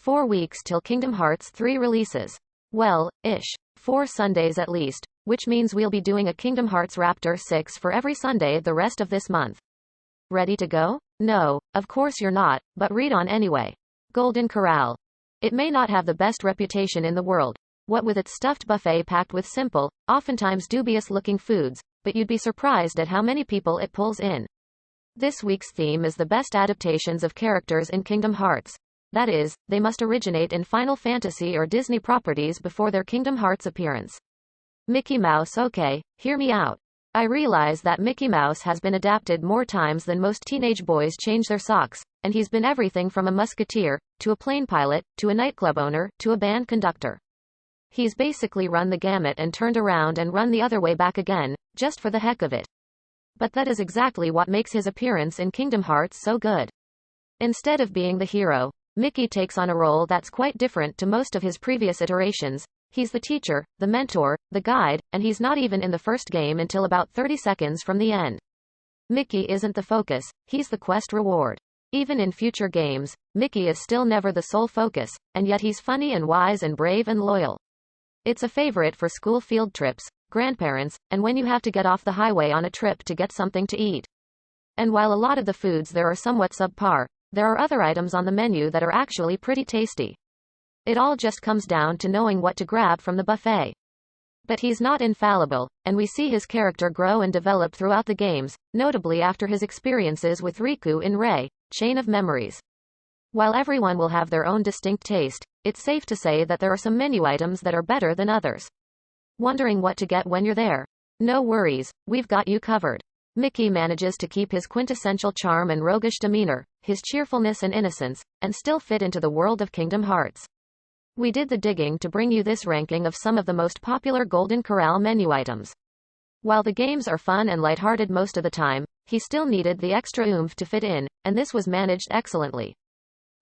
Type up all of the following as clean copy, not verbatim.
4 weeks till Kingdom Hearts 3 releases. Well, 4 Sundays at least, which means we'll be doing a Kingdom Hearts Raptor 6 for every Sunday the rest of this month. Ready to go? No, of course you're not, but read on anyway. Golden Corral. It may not have the best reputation in the world, what with its stuffed buffet packed with simple, oftentimes dubious-looking foods, but you'd be surprised at how many people it pulls in. This week's theme is the best adaptations of characters in Kingdom Hearts. That is, they must originate in Final Fantasy or Disney properties before their Kingdom Hearts appearance. Mickey Mouse. Okay, hear me out. I realize that Mickey Mouse has been adapted more times than most teenage boys change their socks, and he's been everything from a musketeer, to a plane pilot, to a nightclub owner, to a band conductor. He's basically run the gamut and turned around and run the other way back again, just for the heck of it. But that is exactly what makes his appearance in Kingdom Hearts so good. Instead of being the hero, Mickey takes on a role that's quite different to most of his previous iterations. He's the teacher, the mentor, the guide, and he's not even in the first game until about 30 seconds from the end. Mickey isn't the focus, he's the quest reward. Even in future games, Mickey is still never the sole focus, and yet he's funny and wise and brave and loyal. It's a favorite for school field trips, grandparents, and when you have to get off the highway on a trip to get something to eat. And while a lot of the foods there are somewhat subpar, there are other items on the menu that are actually pretty tasty. It all just comes down to knowing what to grab from the buffet. But he's not infallible, and we see his character grow and develop throughout the games, notably after his experiences with Riku in Ray, Chain of Memories. While everyone will have their own distinct taste, it's safe to say that there are some menu items that are better than others. Wondering what to get when you're there? No worries, we've got you covered. Mickey manages to keep his quintessential charm and roguish demeanor, his cheerfulness and innocence, and still fit into the world of Kingdom Hearts. We did the digging to bring you this ranking of some of the most popular Golden Corral menu items. While the games are fun and lighthearted most of the time, he still needed the extra oomph to fit in, and this was managed excellently.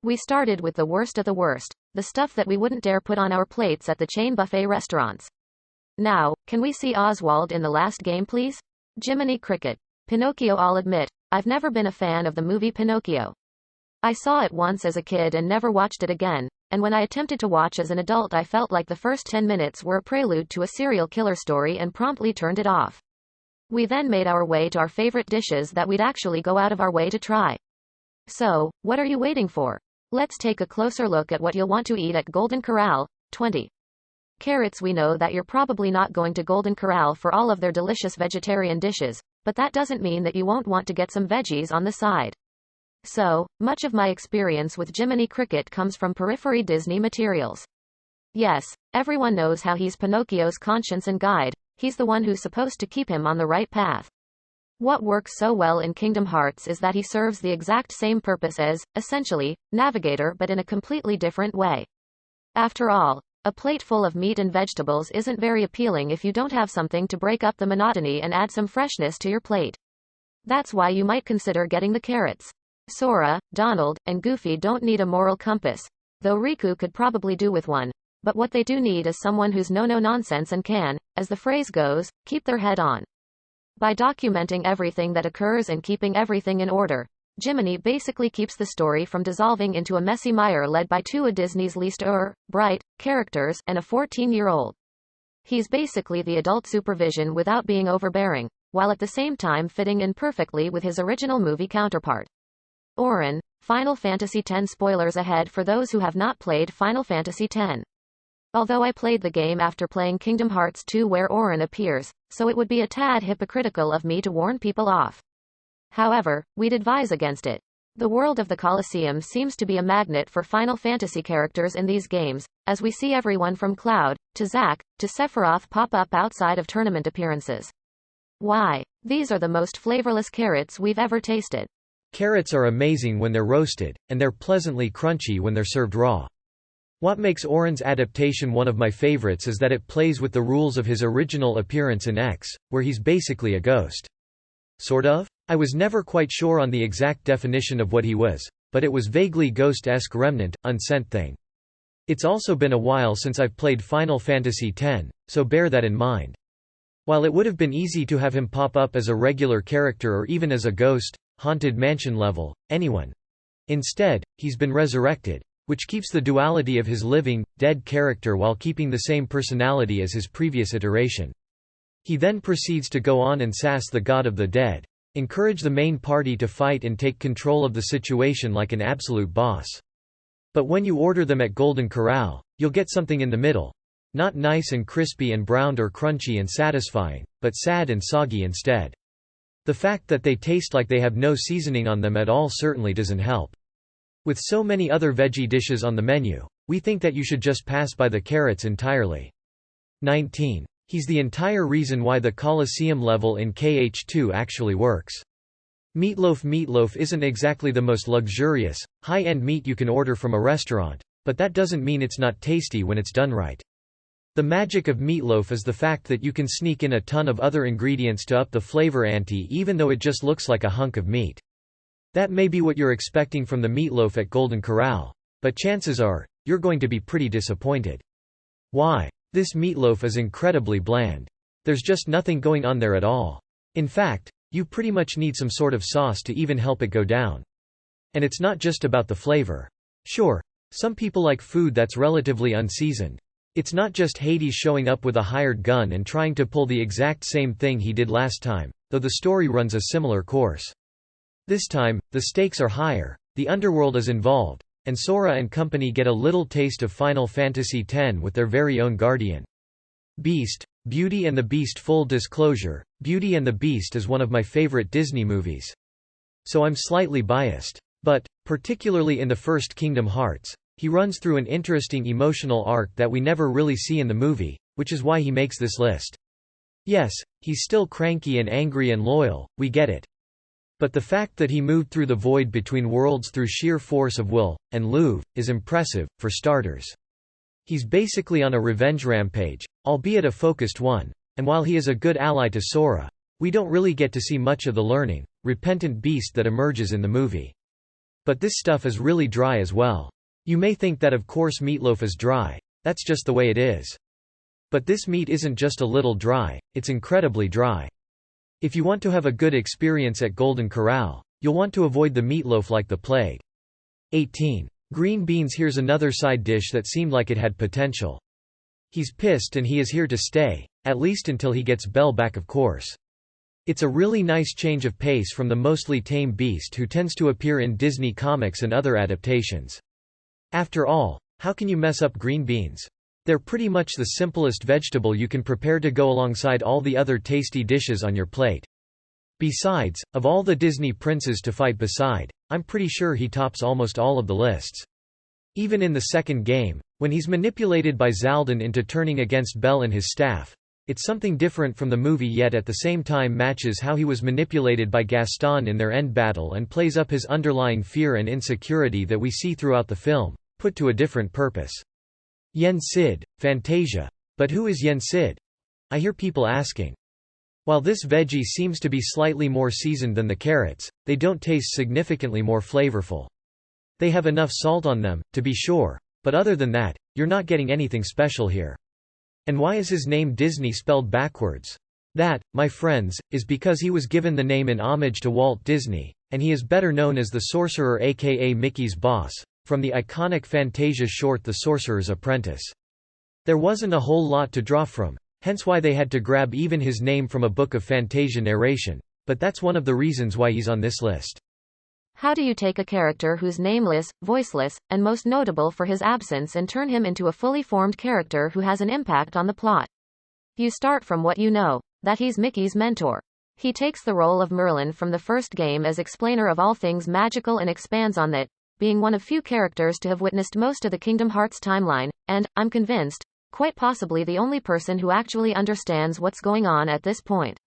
We started with the worst of the worst, the stuff that we wouldn't dare put on our plates at the chain buffet restaurants. Now, can we see Oswald in the last game please? Jiminy Cricket. Pinocchio. I'll admit, I've never been a fan of the movie Pinocchio. I saw it once as a kid and never watched it again, and when I attempted to watch as an adult I felt like the first 10 minutes were a prelude to a serial killer story and promptly turned it off. We then made our way to our favorite dishes that we'd actually go out of our way to try. So, what are you waiting for? Let's take a closer look at what you'll want to eat at Golden Corral. 20. Carrots. We know that you're probably not going to Golden Corral for all of their delicious vegetarian dishes, but that doesn't mean that you won't want to get some veggies on the side. So, much of my experience with Jiminy Cricket comes from periphery Disney materials. Yes, everyone knows how he's Pinocchio's conscience and guide, he's the one who's supposed to keep him on the right path. What works so well in Kingdom Hearts is that he serves the exact same purpose as, essentially, Navigator but in a completely different way. After all, a plate full of meat and vegetables isn't very appealing if you don't have something to break up the monotony and add some freshness to your plate. That's why you might consider getting the carrots. Sora, Donald, and Goofy don't need a moral compass, though Riku could probably do with one, but what they do need is someone who's no nonsense and can, as the phrase goes, keep their head on. By documenting everything that occurs and keeping everything in order, Jiminy basically keeps the story from dissolving into a messy mire led by two of Disney's least bright characters and a 14-year-old. He's basically the adult supervision without being overbearing, while at the same time fitting in perfectly with his original movie counterpart. Oren, Final Fantasy X. Spoilers ahead for those who have not played Final Fantasy X. Although I played the game after playing Kingdom Hearts 2 where Oren appears, so it would be a tad hypocritical of me to warn people off. However, we'd advise against it. The world of the Colosseum seems to be a magnet for Final Fantasy characters in these games, as we see everyone from Cloud, to Zack, to Sephiroth pop up outside of tournament appearances. Why? These are the most flavorless carrots we've ever tasted. Carrots are amazing when they're roasted, and they're pleasantly crunchy when they're served raw. What makes Oren's adaptation one of my favorites is that it plays with the rules of his original appearance in X, where he's basically a ghost. Sort of? I was never quite sure on the exact definition of what he was, but it was vaguely ghost-esque remnant, unsent thing. It's also been a while since I've played Final Fantasy X, so bear that in mind. While it would have been easy to have him pop up as a regular character or even as a ghost, haunted mansion level, anyone. Instead, he's been resurrected, which keeps the duality of his living, dead character while keeping the same personality as his previous iteration. He then proceeds to go on and sass the god of the dead, encourage the main party to fight and take control of the situation like an absolute boss. But when you order them at Golden Corral, you'll get something in the middle. Not nice and crispy and browned or crunchy and satisfying, but sad and soggy instead. The fact that they taste like they have no seasoning on them at all certainly doesn't help. With so many other veggie dishes on the menu, we think that you should just pass by the carrots entirely. 19. He's the entire reason why the Colosseum level in KH2 actually works. Meatloaf isn't exactly the most luxurious, high-end meat you can order from a restaurant, but that doesn't mean it's not tasty when it's done right. The magic of meatloaf is the fact that you can sneak in a ton of other ingredients to up the flavor ante even though it just looks like a hunk of meat. That may be what you're expecting from the meatloaf at Golden Corral, but chances are, you're going to be pretty disappointed. Why? This meatloaf is incredibly bland. There's just nothing going on there at all. In fact, you pretty much need some sort of sauce to even help it go down. And it's not just about the flavor. Sure, some people like food that's relatively unseasoned. It's not just Hades showing up with a hired gun and trying to pull the exact same thing he did last time, though the story runs a similar course. This time, the stakes are higher, the underworld is involved, and Sora and company get a little taste of Final Fantasy X with their very own guardian. Beast, Beauty and the Beast. Full disclosure, Beauty and the Beast is one of my favorite Disney movies. So I'm slightly biased. But, particularly in the first Kingdom Hearts, he runs through an interesting emotional arc that we never really see in the movie, which is why he makes this list. Yes, he's still cranky and angry and loyal, we get it. But the fact that he moved through the void between worlds through sheer force of will, and Louvre, is impressive, for starters. He's basically on a revenge rampage, albeit a focused one, and while he is a good ally to Sora, we don't really get to see much of the learning, repentant beast that emerges in the movie. But this stuff is really dry as well. You may think that of course meatloaf is dry, that's just the way it is. But this meat isn't just a little dry, it's incredibly dry. If you want to have a good experience at Golden Corral, you'll want to avoid the meatloaf like the plague. 18. Green beans. Here's another side dish that seemed like it had potential. He's pissed and he is here to stay, at least until he gets Belle back of course. It's a really nice change of pace from the mostly tame beast who tends to appear in Disney comics and other adaptations. After all, how can you mess up green beans? They're pretty much the simplest vegetable you can prepare to go alongside all the other tasty dishes on your plate. Besides, of all the Disney princes to fight beside, I'm pretty sure he tops almost all of the lists. Even in the second game, when he's manipulated by Zaldin into turning against Belle and his staff, it's something different from the movie yet at the same time matches how he was manipulated by Gaston in their end battle and plays up his underlying fear and insecurity that we see throughout the film, put to a different purpose. Yensid, Fantasia. But who is Yensid? I hear people asking. While this veggie seems to be slightly more seasoned than the carrots, they don't taste significantly more flavorful. They have enough salt on them, to be sure, but other than that, you're not getting anything special here. And why is his name Disney spelled backwards? That, my friends, is because he was given the name in homage to Walt Disney, and he is better known as the sorcerer aka Mickey's boss, from the iconic Fantasia short The Sorcerer's Apprentice. There wasn't a whole lot to draw from, hence why they had to grab even his name from a book of Fantasia narration, but that's one of the reasons why he's on this list. How do you take a character who's nameless, voiceless, and most notable for his absence and turn him into a fully formed character who has an impact on the plot? You start from what you know, that he's Mickey's mentor. He takes the role of Merlin from the first game as explainer of all things magical and expands on that, being one of few characters to have witnessed most of the Kingdom Hearts timeline, and, I'm convinced, quite possibly the only person who actually understands what's going on at this point.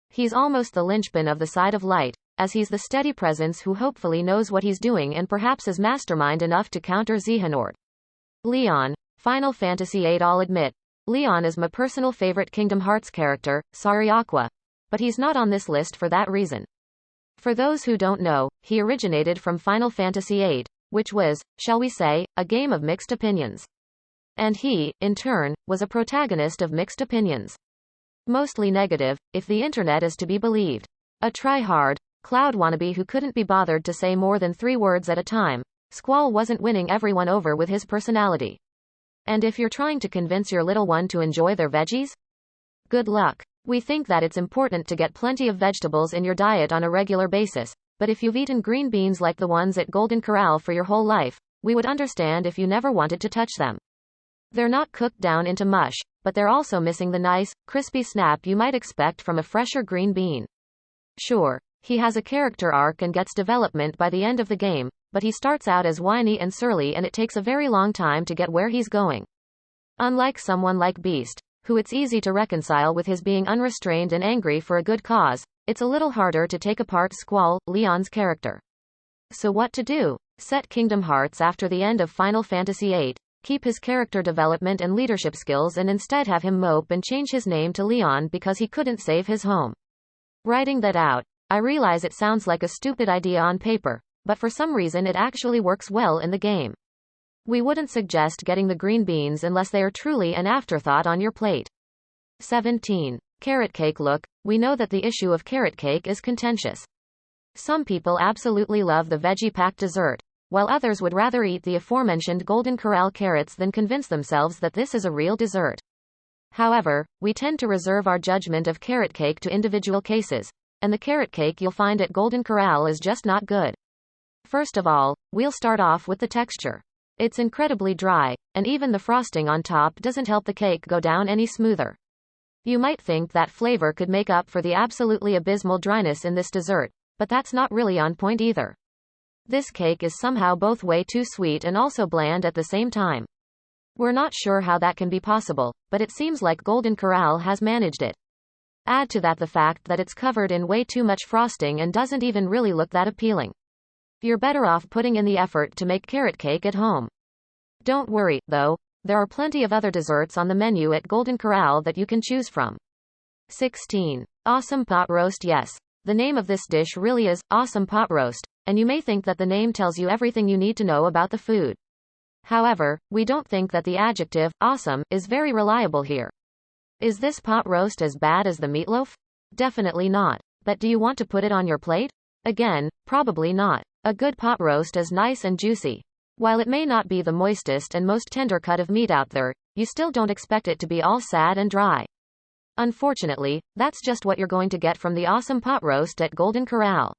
He's almost the linchpin of the Side of Light, as he's the steady presence who hopefully knows what he's doing and perhaps is mastermind enough to counter Xehanort. Leon, Final Fantasy VIII. I'll admit, Leon is my personal favorite Kingdom Hearts character, sorry Aqua. But he's not on this list for that reason. For those who don't know, he originated from Final Fantasy VIII, which was, shall we say, a game of mixed opinions. And he, in turn, was a protagonist of mixed opinions. Mostly negative, if the internet is to be believed. A try-hard, Cloud wannabe who couldn't be bothered to say more than 3 words at a time, Squall wasn't winning everyone over with his personality. And if you're trying to convince your little one to enjoy their veggies, good luck. We think that it's important to get plenty of vegetables in your diet on a regular basis, but if you've eaten green beans like the ones at Golden Corral for your whole life, we would understand if you never wanted to touch them. They're not cooked down into mush, but they're also missing the nice, crispy snap you might expect from a fresher green bean. Sure, he has a character arc and gets development by the end of the game, but he starts out as whiny and surly and it takes a very long time to get where he's going. Unlike someone like Beast, who it's easy to reconcile with his being unrestrained and angry for a good cause, it's a little harder to take apart Squall, Leon's character. So what to do? Set Kingdom Hearts after the end of Final Fantasy VIII, keep his character development and leadership skills and instead have him mope and change his name to Leon because he couldn't save his home. Writing that out, I realize it sounds like a stupid idea on paper, but for some reason it actually works well in the game. We wouldn't suggest getting the green beans unless they are truly an afterthought on your plate. 17. Carrot cake. Look, we know that the issue of carrot cake is contentious. Some people absolutely love the veggie-packed dessert, while others would rather eat the aforementioned Golden Corral carrots than convince themselves that this is a real dessert. However, we tend to reserve our judgment of carrot cake to individual cases, and the carrot cake you'll find at Golden Corral is just not good. First of all, we'll start off with the texture. It's incredibly dry, and even the frosting on top doesn't help the cake go down any smoother. You might think that flavor could make up for the absolutely abysmal dryness in this dessert, but that's not really on point either. This cake is somehow both way too sweet and also bland at the same time. We're not sure how that can be possible, but it seems like Golden Corral has managed it. Add to that the fact that it's covered in way too much frosting and doesn't even really look that appealing. You're better off putting in the effort to make carrot cake at home. Don't worry, though, there are plenty of other desserts on the menu at Golden Corral that you can choose from. 16. Awesome pot roast. Yes, the name of this dish really is Awesome Pot Roast, and you may think that the name tells you everything you need to know about the food. However, we don't think that the adjective awesome is very reliable here. Is this pot roast as bad as the meatloaf? Definitely not. But do you want to put it on your plate? Again, probably not. A good pot roast is nice and juicy. While it may not be the moistest and most tender cut of meat out there, you still don't expect it to be all sad and dry. Unfortunately, that's just what you're going to get from the awesome pot roast at Golden Corral.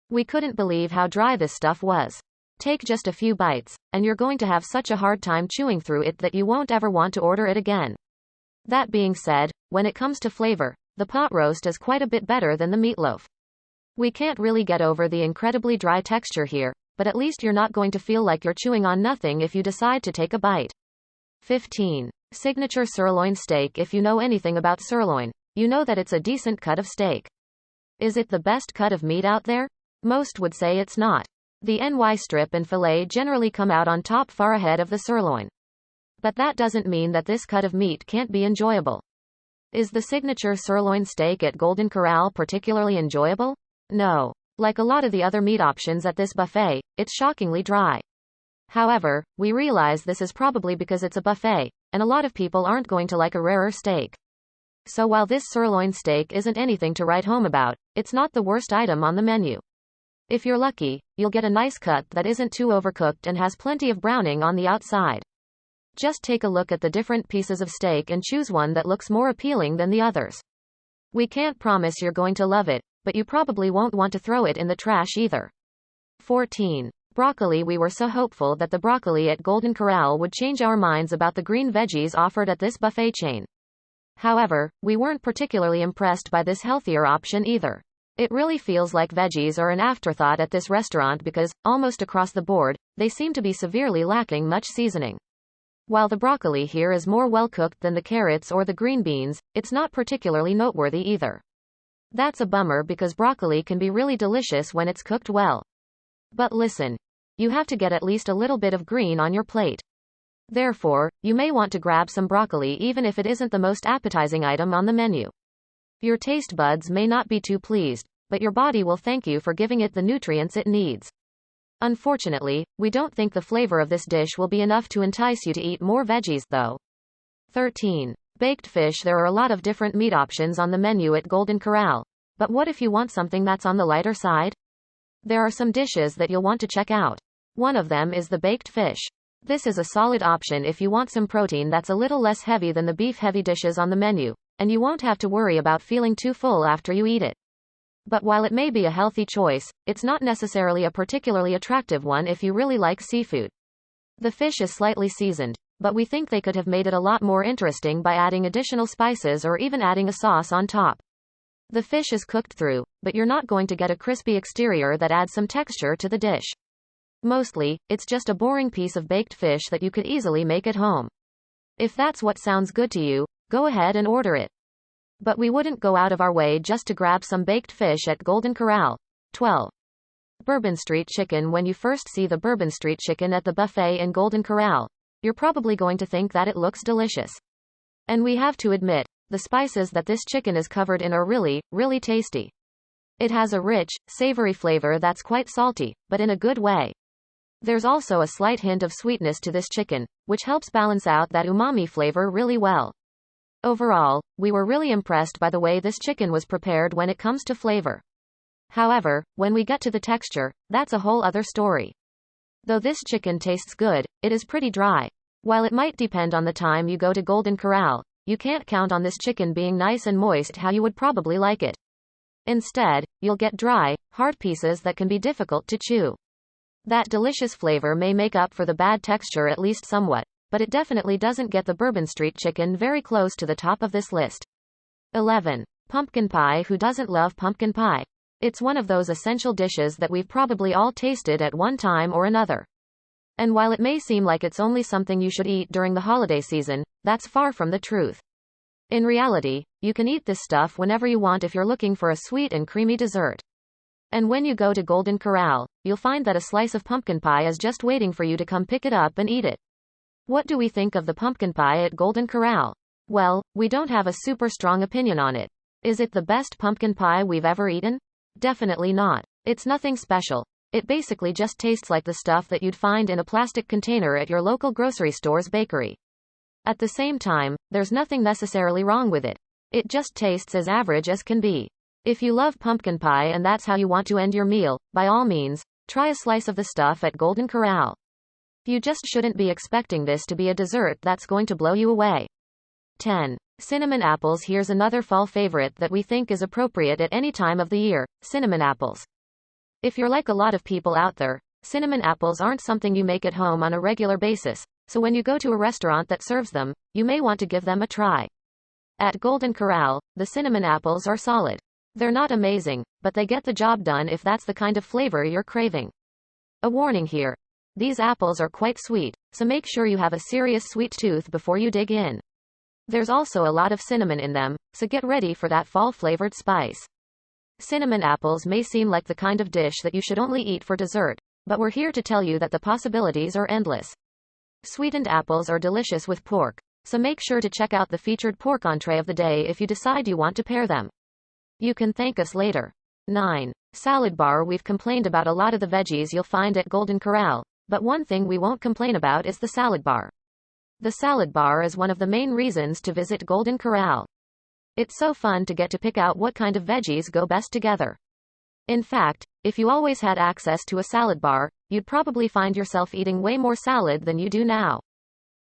We couldn't believe how dry this stuff was. Take just a few bites, and you're going to have such a hard time chewing through it that you won't ever want to order it again. That being said, when it comes to flavor, the pot roast is quite a bit better than the meatloaf. We can't really get over the incredibly dry texture here, but at least you're not going to feel like you're chewing on nothing if you decide to take a bite. 15. Signature sirloin steak. If you know anything about sirloin, you know that it's a decent cut of steak. Is it the best cut of meat out there? Most would say it's not. The NY strip and fillet generally come out on top far ahead of the sirloin. But that doesn't mean that this cut of meat can't be enjoyable. Is the signature sirloin steak at Golden Corral particularly enjoyable? No. Like a lot of the other meat options at this buffet, it's shockingly dry. However, we realize this is probably because it's a buffet, and a lot of people aren't going to like a rarer steak. So while this sirloin steak isn't anything to write home about, it's not the worst item on the menu. If you're lucky, you'll get a nice cut that isn't too overcooked and has plenty of browning on the outside. Just take a look at the different pieces of steak and choose one that looks more appealing than the others. We can't promise you're going to love it, but you probably won't want to throw it in the trash either. 14. Broccoli. We were so hopeful that the broccoli at Golden Corral would change our minds about the green veggies offered at this buffet chain. However, we weren't particularly impressed by this healthier option either. It really feels like veggies are an afterthought at this restaurant because, almost across the board, they seem to be severely lacking much seasoning. While the broccoli here is more well-cooked than the carrots or the green beans, it's not particularly noteworthy either. That's a bummer because broccoli can be really delicious when it's cooked well. But listen, you have to get at least a little bit of green on your plate. Therefore, you may want to grab some broccoli even if it isn't the most appetizing item on the menu. Your taste buds may not be too pleased, but your body will thank you for giving it the nutrients it needs. Unfortunately, we don't think the flavor of this dish will be enough to entice you to eat more veggies though. 13. Baked fish. There are a lot of different meat options on the menu at Golden Corral. But what if you want something that's on the lighter side? There are some dishes that you'll want to check out. One of them is the baked fish. This is a solid option if you want some protein that's a little less heavy than the beef-heavy dishes on the menu, and you won't have to worry about feeling too full after you eat it. But while it may be a healthy choice, it's not necessarily a particularly attractive one if you really like seafood. The fish is slightly seasoned, but we think they could have made it a lot more interesting by adding additional spices or even adding a sauce on top. The fish is cooked through, but you're not going to get a crispy exterior that adds some texture to the dish. Mostly, it's just a boring piece of baked fish that you could easily make at home. If that's what sounds good to you, go ahead and order it. But we wouldn't go out of our way just to grab some baked fish at Golden Corral. 12. Bourbon Street Chicken. When you first see the Bourbon Street Chicken at the buffet in Golden Corral, you're probably going to think that it looks delicious. And we have to admit, the spices that this chicken is covered in are really, really tasty. It has a rich, savory flavor that's quite salty, but in a good way. There's also a slight hint of sweetness to this chicken, which helps balance out that umami flavor really well. Overall, we were really impressed by the way this chicken was prepared when it comes to flavor. However, when we get to the texture, that's a whole other story. Though this chicken tastes good, it is pretty dry. While it might depend on the time you go to Golden Corral, you can't count on this chicken being nice and moist how you would probably like it. Instead, you'll get dry, hard pieces that can be difficult to chew. That delicious flavor may make up for the bad texture at least somewhat, but it definitely doesn't get the Bourbon Street Chicken very close to the top of this list. 11. Pumpkin pie. Who doesn't love pumpkin pie? It's one of those essential dishes that we've probably all tasted at one time or another. And while it may seem like it's only something you should eat during the holiday season, that's far from the truth. In reality, you can eat this stuff whenever you want if you're looking for a sweet and creamy dessert. And when you go to Golden Corral, you'll find that a slice of pumpkin pie is just waiting for you to come pick it up and eat it. What do we think of the pumpkin pie at Golden Corral? Well, we don't have a super strong opinion on it. Is it the best pumpkin pie we've ever eaten? Definitely not. It's nothing special. It basically just tastes like the stuff that you'd find in a plastic container at your local grocery store's bakery. At the same time, there's nothing necessarily wrong with it. It just tastes as average as can be. If you love pumpkin pie and that's how you want to end your meal, by all means, try a slice of the stuff at Golden Corral. You just shouldn't be expecting this to be a dessert that's going to blow you away. 10. Cinnamon apples. Here's another fall favorite that we think is appropriate at any time of the year: cinnamon apples. If you're like a lot of people out there, cinnamon apples aren't something you make at home on a regular basis, so when you go to a restaurant that serves them, you may want to give them a try. At Golden Corral, the cinnamon apples are solid. They're not amazing, but they get the job done if that's the kind of flavor you're craving. A warning here. These apples are quite sweet, so make sure you have a serious sweet tooth before you dig in. There's also a lot of cinnamon in them, so get ready for that fall-flavored spice. Cinnamon apples may seem like the kind of dish that you should only eat for dessert, but we're here to tell you that the possibilities are endless. Sweetened apples are delicious with pork, so make sure to check out the featured pork entree of the day if you decide you want to pair them. You can thank us later. 9. Salad bar. We've complained about a lot of the veggies you'll find at Golden Corral, but one thing we won't complain about is the salad bar. The salad bar is one of the main reasons to visit Golden Corral. It's so fun to get to pick out what kind of veggies go best together. In fact, if you always had access to a salad bar, you'd probably find yourself eating way more salad than you do now.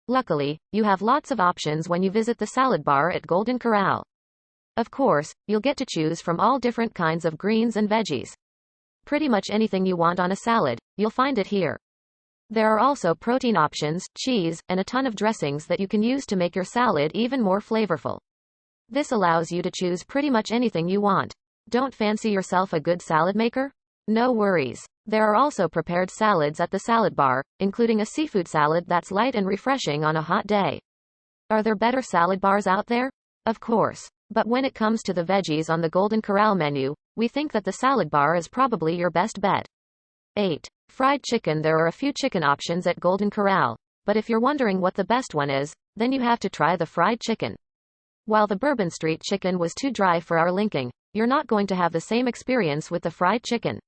Luckily, you have lots of options when you visit the salad bar at Golden Corral. Of course, you'll get to choose from all different kinds of greens and veggies. Pretty much anything you want on a salad, you'll find it here. There are also protein options, cheese, and a ton of dressings that you can use to make your salad even more flavorful. This allows you to choose pretty much anything you want. Don't fancy yourself a good salad maker? No worries. There are also prepared salads at the salad bar, including a seafood salad that's light and refreshing on a hot day. Are there better salad bars out there? Of course. But when it comes to the veggies on the Golden Corral menu, we think that the salad bar is probably your best bet. 8. Fried chicken. There are a few chicken options at Golden Corral, but if you're wondering what the best one is, then you have to try the fried chicken. While the Bourbon Street Chicken was too dry for our liking, you're not going to have the same experience with the fried chicken.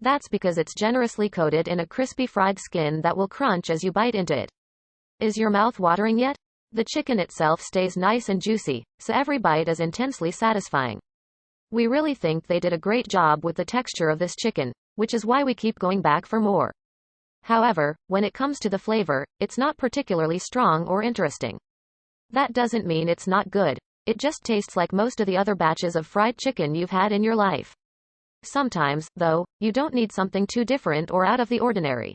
That's because it's generously coated in a crispy fried skin that will crunch as you bite into it. Is your mouth watering yet? The chicken itself stays nice and juicy, so every bite is intensely satisfying. We really think they did a great job with the texture of this chicken, which is why we keep going back for more. However, when it comes to the flavor, it's not particularly strong or interesting. That doesn't mean it's not good. It just tastes like most of the other batches of fried chicken you've had in your life. Sometimes, though, you don't need something too different or out of the ordinary.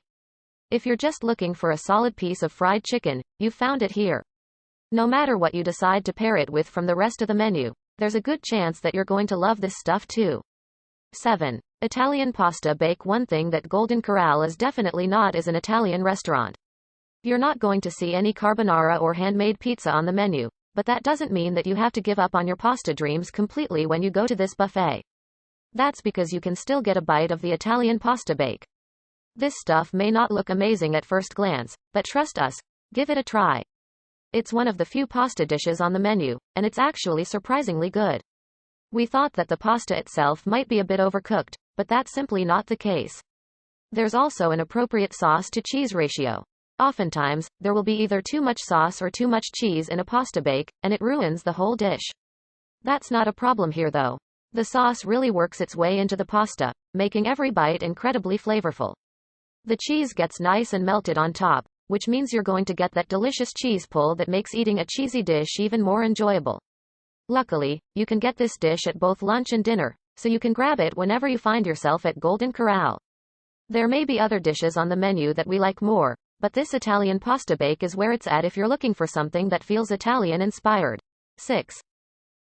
If you're just looking for a solid piece of fried chicken, you've found it here. No matter what you decide to pair it with from the rest of the menu, there's a good chance that you're going to love this stuff too. 7. Italian pasta bake. One thing that Golden Corral is definitely not is an Italian restaurant. You're not going to see any carbonara or handmade pizza on the menu, but that doesn't mean that you have to give up on your pasta dreams completely when you go to this buffet. That's because you can still get a bite of the Italian pasta bake. This stuff may not look amazing at first glance, but trust us, give it a try. It's one of the few pasta dishes on the menu, and it's actually surprisingly good. We thought that the pasta itself might be a bit overcooked, but that's simply not the case. There's also an appropriate sauce to cheese ratio. Oftentimes, there will be either too much sauce or too much cheese in a pasta bake, and it ruins the whole dish. That's not a problem here though. The sauce really works its way into the pasta, making every bite incredibly flavorful. The cheese gets nice and melted on top, which means you're going to get that delicious cheese pull that makes eating a cheesy dish even more enjoyable. Luckily, you can get this dish at both lunch and dinner, so you can grab it whenever you find yourself at Golden Corral. There may be other dishes on the menu that we like more, but this Italian pasta bake is where it's at if you're looking for something that feels Italian-inspired. 6.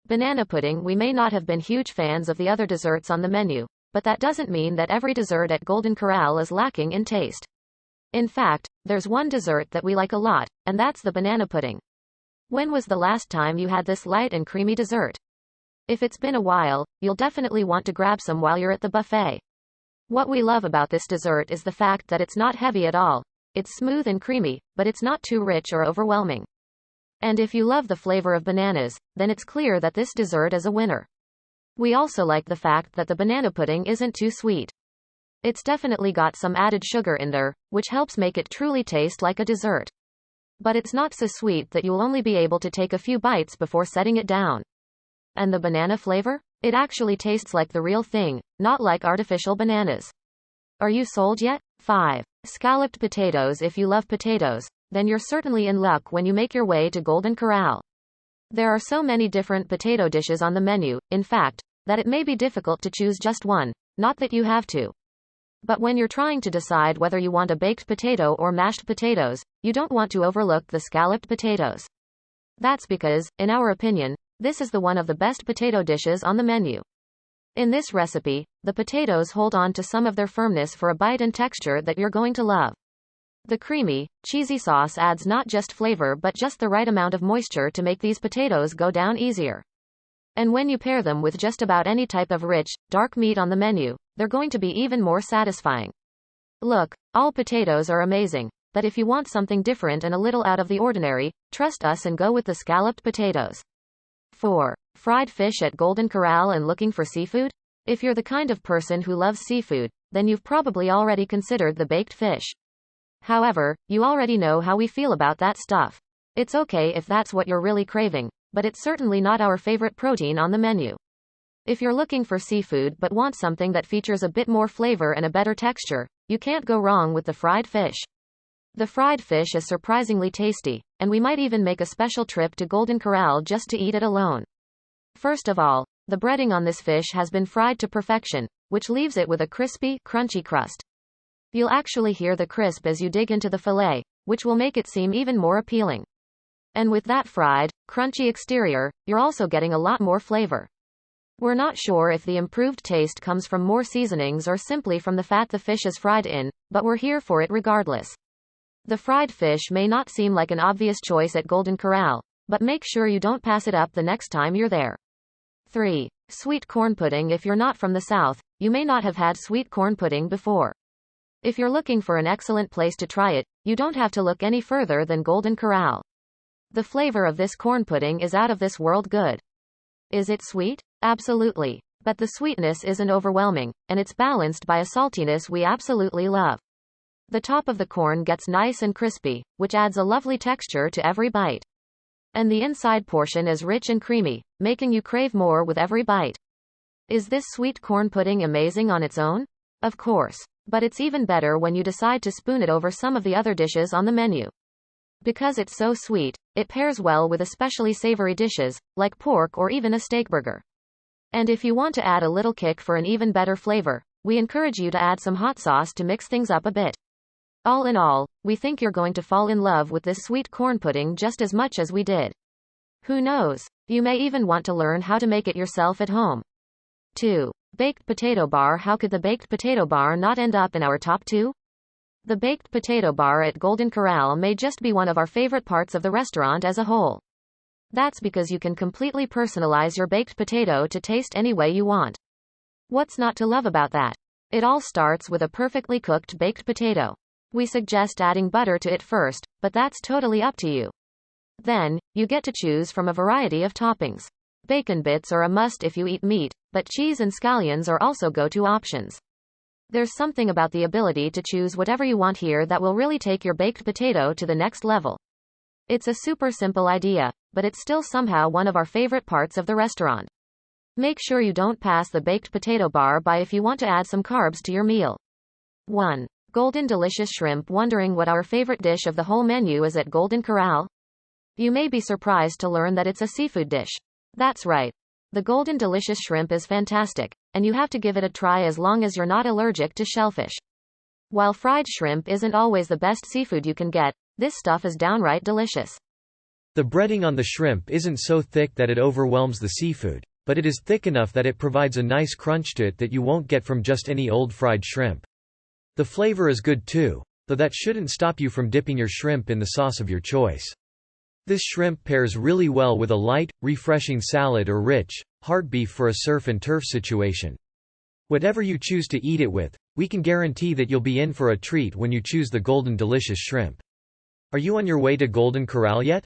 Banana pudding. We may not have been huge fans of the other desserts on the menu, but that doesn't mean that every dessert at Golden Corral is lacking in taste. In fact, there's one dessert that we like a lot, and that's the banana pudding. When was the last time you had this light and creamy dessert? If it's been a while, you'll definitely want to grab some while you're at the buffet. What we love about this dessert is the fact that it's not heavy at all. It's smooth and creamy, but it's not too rich or overwhelming. And if you love the flavor of bananas, then it's clear that this dessert is a winner. We also like the fact that the banana pudding isn't too sweet. It's definitely got some added sugar in there, which helps make it truly taste like a dessert. But it's not so sweet that you'll only be able to take a few bites before setting it down. And the banana flavor? It actually tastes like the real thing, not like artificial bananas. Are you sold yet? 5. Scalloped potatoes. If you love potatoes, then you're certainly in luck when you make your way to Golden Corral. There are so many different potato dishes on the menu, in fact, that it may be difficult to choose just one, not that you have to. But when you're trying to decide whether you want a baked potato or mashed potatoes, you don't want to overlook the scalloped potatoes. That's because, in our opinion, this is the one of the best potato dishes on the menu. In this recipe, the potatoes hold on to some of their firmness for a bite and texture that you're going to love. The creamy, cheesy sauce adds not just flavor but just the right amount of moisture to make these potatoes go down easier. And when you pair them with just about any type of rich, dark meat on the menu, they're going to be even more satisfying. Look, all potatoes are amazing, but if you want something different and a little out of the ordinary, trust us and go with the scalloped potatoes. 4. Fried fish at Golden Corral. And looking for seafood? If you're the kind of person who loves seafood, then you've probably already considered the baked fish. However, you already know how we feel about that stuff. It's okay if that's what you're really craving, but it's certainly not our favorite protein on the menu. If you're looking for seafood but want something that features a bit more flavor and a better texture, you can't go wrong with the fried fish. The fried fish is surprisingly tasty, and we might even make a special trip to Golden Corral just to eat it alone. First of all, the breading on this fish has been fried to perfection, which leaves it with a crispy, crunchy crust. You'll actually hear the crisp as you dig into the fillet, which will make it seem even more appealing. And with that fried, crunchy exterior, you're also getting a lot more flavor. We're not sure if the improved taste comes from more seasonings or simply from the fat the fish is fried in, but we're here for it regardless. The fried fish may not seem like an obvious choice at Golden Corral, but make sure you don't pass it up the next time you're there. 3. Sweet corn pudding. If you're not from the South, you may not have had sweet corn pudding before. If you're looking for an excellent place to try it, you don't have to look any further than Golden Corral. The flavor of this corn pudding is out of this world good. Is it sweet? Absolutely. But the sweetness isn't overwhelming, and it's balanced by a saltiness we absolutely love. The top of the corn gets nice and crispy, which adds a lovely texture to every bite. And the inside portion is rich and creamy, making you crave more with every bite. Is this sweet corn pudding amazing on its own? Of course. But it's even better when you decide to spoon it over some of the other dishes on the menu. Because it's so sweet, it pairs well with especially savory dishes, like pork or even a steak burger. And if you want to add a little kick for an even better flavor, we encourage you to add some hot sauce to mix things up a bit. All in all, we think you're going to fall in love with this sweet corn pudding just as much as we did. Who knows? You may even want to learn how to make it yourself at home. 2. Baked potato bar. How could the baked potato bar not end up in our top 2? The baked potato bar at Golden Corral may just be one of our favorite parts of the restaurant as a whole. That's because you can completely personalize your baked potato to taste any way you want. What's not to love about that? It all starts with a perfectly cooked baked potato. We suggest adding butter to it first, but that's totally up to you. Then, you get to choose from a variety of toppings. Bacon bits are a must if you eat meat, but cheese and scallions are also go-to options. There's something about the ability to choose whatever you want here that will really take your baked potato to the next level. It's a super simple idea, but it's still somehow one of our favorite parts of the restaurant. Make sure you don't pass the baked potato bar by if you want to add some carbs to your meal. 1. Golden delicious shrimp. Wondering what our favorite dish of the whole menu is at Golden Corral? You may be surprised to learn that it's a seafood dish. That's right. The golden delicious shrimp is fantastic, and you have to give it a try as long as you're not allergic to shellfish. While fried shrimp isn't always the best seafood you can get, this stuff is downright delicious. The breading on the shrimp isn't so thick that it overwhelms the seafood, but it is thick enough that it provides a nice crunch to it that you won't get from just any old fried shrimp. The flavor is good too, though that shouldn't stop you from dipping your shrimp in the sauce of your choice. This shrimp pairs really well with a light, refreshing salad or rich, hard beef for a surf and turf situation. Whatever you choose to eat it with, we can guarantee that you'll be in for a treat when you choose the golden delicious shrimp. Are you on your way to Golden Corral yet?